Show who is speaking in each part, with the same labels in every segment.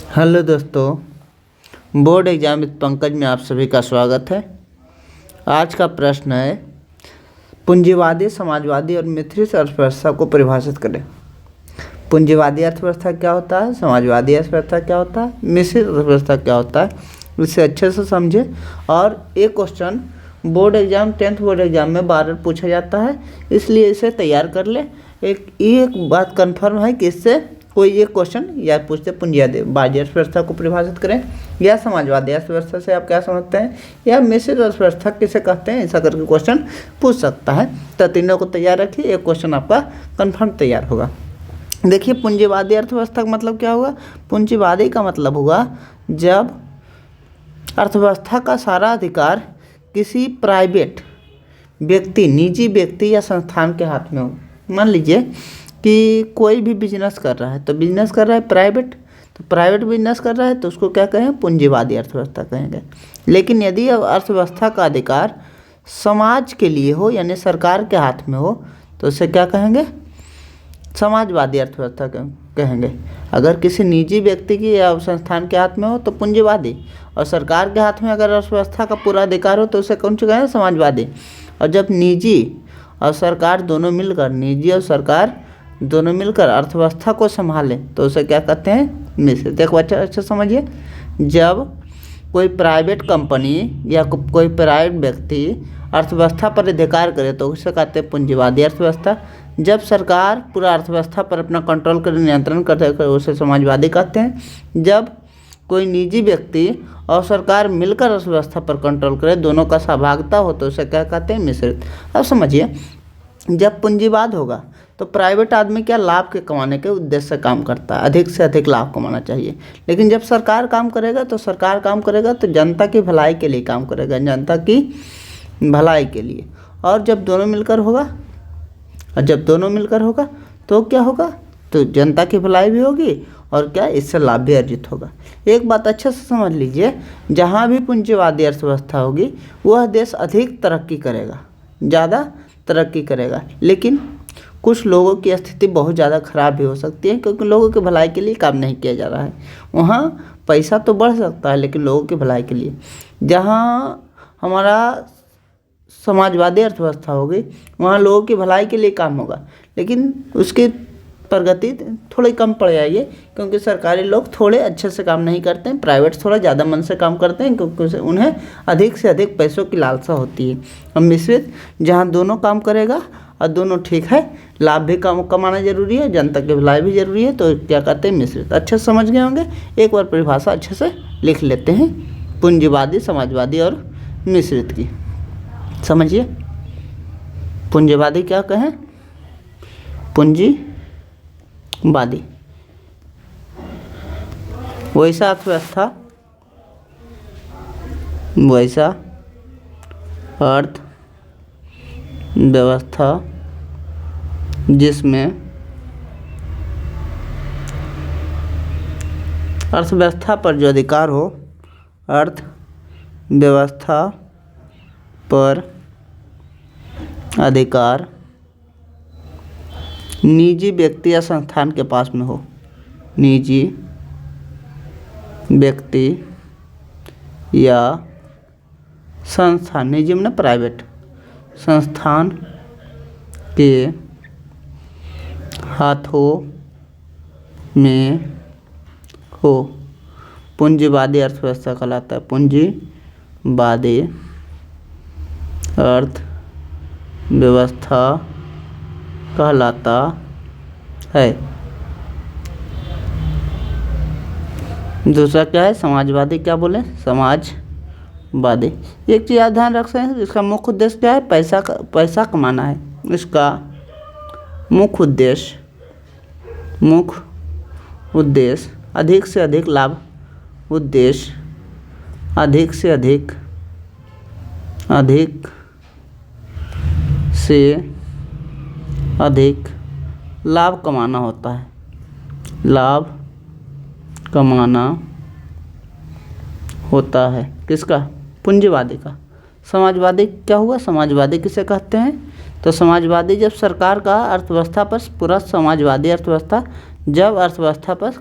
Speaker 1: Hello दोस्तों, board exam with Pankaj में आप सभी का स्वागत है। आज का प्रश्न है पूंजीवादी, समाजवादी और मिश्रित अर्थव्यवस्था को परिभाषित करें। पूंजीवादी अर्थव्यवस्था क्या होता है, समाजवादी अर्थव्यवस्था क्या होता है, मिश्रित अर्थव्यवस्था क्या होता है, इसे अच्छे से समझें। और एक question board exam 10th board exam में बार बार पूछा जाता है, इसलिए इसे तैयार कर ले। एक बात कन्फर्म है कि इससे कोई एक क्वेश्चन या पूछते पूंजीवादी अर्थव्यवस्था को परिभाषित करें या समाजवादी अर्थव्यवस्था से आप क्या समझते हैं, या मिश्रित अर्थव्यवस्था किसे कहते हैं, ऐसा करके क्वेश्चन पूछ सकता है। तो तीनों को तैयार रखिए, एक क्वेश्चन आपका कन्फर्म तैयार होगा। देखिए, पूंजीवादी अर्थव्यवस्था का मतलब क्या होगा। पूंजीवादी का मतलब होगा जब अर्थव्यवस्था का सारा अधिकार किसी प्राइवेट व्यक्ति, निजी व्यक्ति या संस्थान के हाथ में हो। मान लीजिए कि कोई भी बिजनेस कर रहा है, तो बिजनेस कर रहा है प्राइवेट, तो प्राइवेट बिजनेस कर रहा है तो उसको क्या कहें, पूंजीवादी अर्थव्यवस्था कहेंगे। लेकिन यदि अर्थव्यवस्था का अधिकार समाज के लिए हो, यानी सरकार के हाथ में हो, तो उसे क्या कहेंगे, समाजवादी अर्थव्यवस्था कहेंगे। अगर किसी निजी व्यक्ति की या संस्थान के हाथ में हो तो पूंजीवादी, और सरकार के हाथ में अगर अर्थव्यवस्था का पूरा अधिकार हो तो उसे कौन सा कहें, समाजवादी। और जब निजी और सरकार दोनों मिलकर, निजी और सरकार दोनों मिलकर अर्थव्यवस्था को संभाले तो उसे क्या कहते हैं, मिश्रित। देखो अच्छा समझिए, जब कोई प्राइवेट कंपनी या कोई प्राइवेट व्यक्ति अर्थव्यवस्था पर अधिकार करे तो उसे कहते हैं पूंजीवादी अर्थव्यवस्था। जब सरकार पूरा अर्थव्यवस्था पर अपना कंट्रोल कर, नियंत्रण करते उसे समाजवादी कहते हैं। जब कोई निजी व्यक्ति और सरकार मिलकर अर्थव्यवस्था पर कंट्रोल करे, दोनों का सहभागिता हो, तो उसे क्या कहते हैं, मिश्रित। अब समझिए, जब पूंजीवाद होगा तो प्राइवेट आदमी क्या लाभ के कमाने के उद्देश्य से काम करता है, अधिक से अधिक लाभ कमाना चाहिए। लेकिन जब सरकार काम करेगा तो सरकार काम करेगा तो जनता की भलाई के लिए काम करेगा, जनता की भलाई के लिए। और जब दोनों मिलकर होगा तो क्या होगा, तो जनता की भलाई भी होगी और क्या, इससे लाभ भी अर्जित होगा। एक बात अच्छे से समझ लीजिए, जहाँ भी पूंजीवादी अर्थव्यवस्था होगी वह देश अधिक तरक्की करेगा, ज़्यादा तरक्की करेगा। लेकिन कुछ लोगों की स्थिति बहुत ज़्यादा खराब भी हो सकती है, क्योंकि लोगों की भलाई के लिए काम नहीं किया जा रहा है। वहाँ पैसा तो बढ़ सकता है लेकिन लोगों की भलाई के लिए। जहाँ हमारा समाजवादी अर्थव्यवस्था होगी वहाँ लोगों की भलाई के लिए काम होगा, लेकिन उसकी प्रगति थोड़ी कम पड़ जाएगी, क्योंकि सरकारी लोग थोड़े अच्छे से काम नहीं करते हैं, प्राइवेट थोड़ा ज़्यादा मन से काम करते हैं, क्योंकि उन्हें अधिक से अधिक पैसों की लालसा होती है। और मिश्रित, जहाँ दोनों काम करेगा और दोनों ठीक है, लाभ भी कमाना जरूरी है, जनता की भलाई भी जरूरी है, तो क्या कहते हैं, मिश्रित। अच्छे से समझ गए होंगे। एक बार परिभाषा अच्छे से लिख लेते हैं पूंजीवादी, समाजवादी और मिश्रित की। समझिए, पूंजीवादी क्या कहें, पूंजीवादी वैसा अर्थव्यवस्था, वैसा अर्थव्यवस्था जिसमें अर्थव्यवस्था पर जो अधिकार हो, अर्थव्यवस्था पर अधिकार निजी व्यक्ति या संस्थान के पास में हो, निजी व्यक्ति या संस्थान, निजी में प्राइवेट, संस्थान के हाथों में हो, पूंजीवादी अर्थव्यवस्था कहलाता है, पूंजीवादी अर्थव्यवस्था कहलाता है। दूसरा क्या है, समाजवादी। क्या बोले, समाजवादी। एक चीज़ आप ध्यान रख सकते हैं, इसका मुख्य उद्देश्य क्या है, पैसा कमाना है। इसका मुख्य उद्देश्य अधिक से अधिक लाभ, उद्देश्य अधिक से अधिक लाभ कमाना होता है, लाभ कमाना होता है। किसका, पूंजीवादी का। समाजवादी क्या हुआ, समाजवादी किसे कहते हैं, तो समाजवादी जब सरकार का अर्थव्यवस्था पर पूरा समाजवादी अर्थव्यवस्था, जब अर्थव्यवस्था पर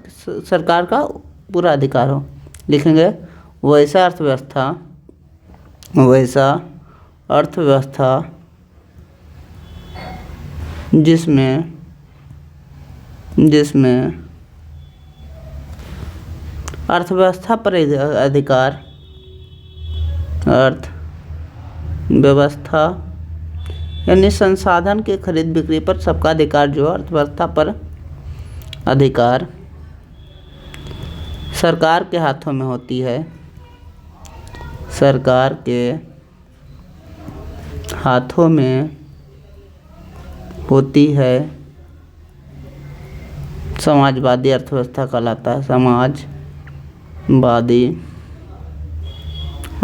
Speaker 1: सरकार का पूरा अधिकार हो। लिखेंगे वैसा अर्थव्यवस्था जिसमें अर्थव्यवस्था पर अधिकार, अर्थव्यवस्था यानी संसाधन के खरीद बिक्री पर सबका अधिकार जो अर्थव्यवस्था पर अधिकार सरकार के हाथों में होती है, सरकार के हाथों में होती है, समाजवादी अर्थव्यवस्था कहलाता है। समाजवादी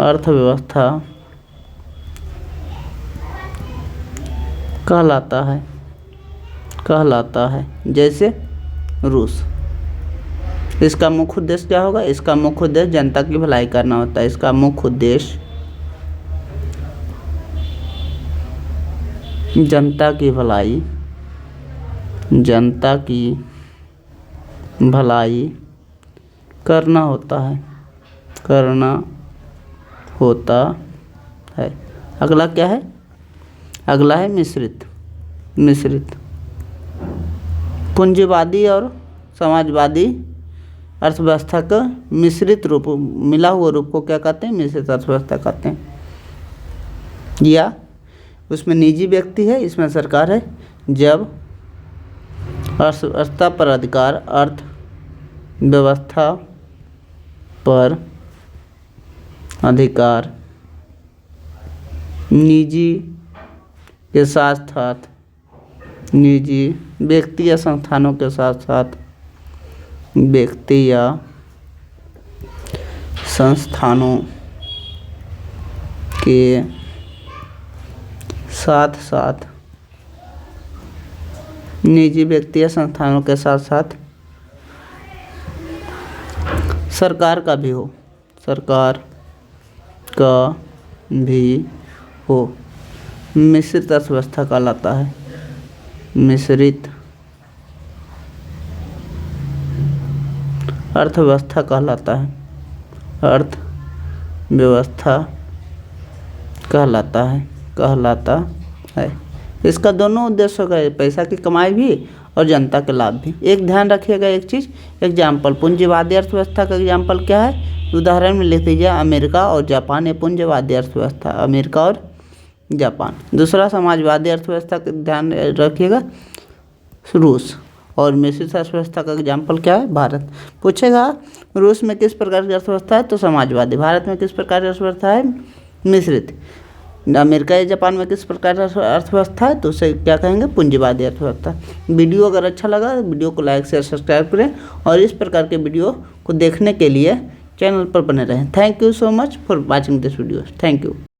Speaker 1: अर्थव्यवस्था कहलाता है। जैसे रूस, इसका मुख्य उद्देश्य क्या होगा? इसका मुख्य उद्देश्य जनता की भलाई करना होता है। इसका मुख्य उद्देश्य जनता की भलाई करना होता है। अगला क्या है? अगला है मिश्रित। पूंजीवादी और समाजवादी अर्थव्यवस्था का मिश्रित रूप, मिला हुआ रूप को क्या कहते हैं? मिश्रित अर्थव्यवस्था कहते हैं। या उसमें निजी व्यक्ति है, इसमें सरकार है। जब अर्थव्यवस्था पर अधिकार, अर्थव्यवस्था पर अधिकार निजी के साथ साथ, निजी व्यक्ति या संस्थानों के साथ साथ, व्यक्ति या संस्थानों के साथ साथ, निजी व्यक्ति या संस्थानों के साथ साथ सरकार का भी हो, मिश्रित अर्थव्यवस्था कहलाता है। मिश्रित अर्थव्यवस्था कहलाता है। इसका दोनों उद्देश्य होगा, पैसा की कमाई भी और जनता के लाभ भी। एक ध्यान रखिएगा एक चीज़, एग्जाम्पल पूंजीवादी अर्थव्यवस्था का एग्जाम्पल क्या है? उदाहरण में लिख दीजिए अमेरिका और जापान। ये पूंजीवादी अर्थव्यवस्था, अमेरिका और जापान। दूसरा समाजवादी अर्थव्यवस्था का ध्यान रखिएगा, रूस। और मिश्रित अर्थव्यवस्था का एग्जाम्पल क्या है? भारत। पूछेगा रूस में किस प्रकार की अर्थव्यवस्था है? तो समाजवादी। भारत में किस प्रकार की अर्थव्यवस्था है? मिश्रित। अमेरिका या जापान में किस प्रकार की अर्थव्यवस्था है? तो उसे क्या कहेंगे? पूंजीवादी अर्थव्यवस्था। वीडियो अगर अच्छा लगा तो वीडियो को लाइक शेयर सब्सक्राइब करें और इस प्रकार के वीडियो को देखने के लिए चैनल पर बने रहें। Thank you so much for watching this video. Thank you.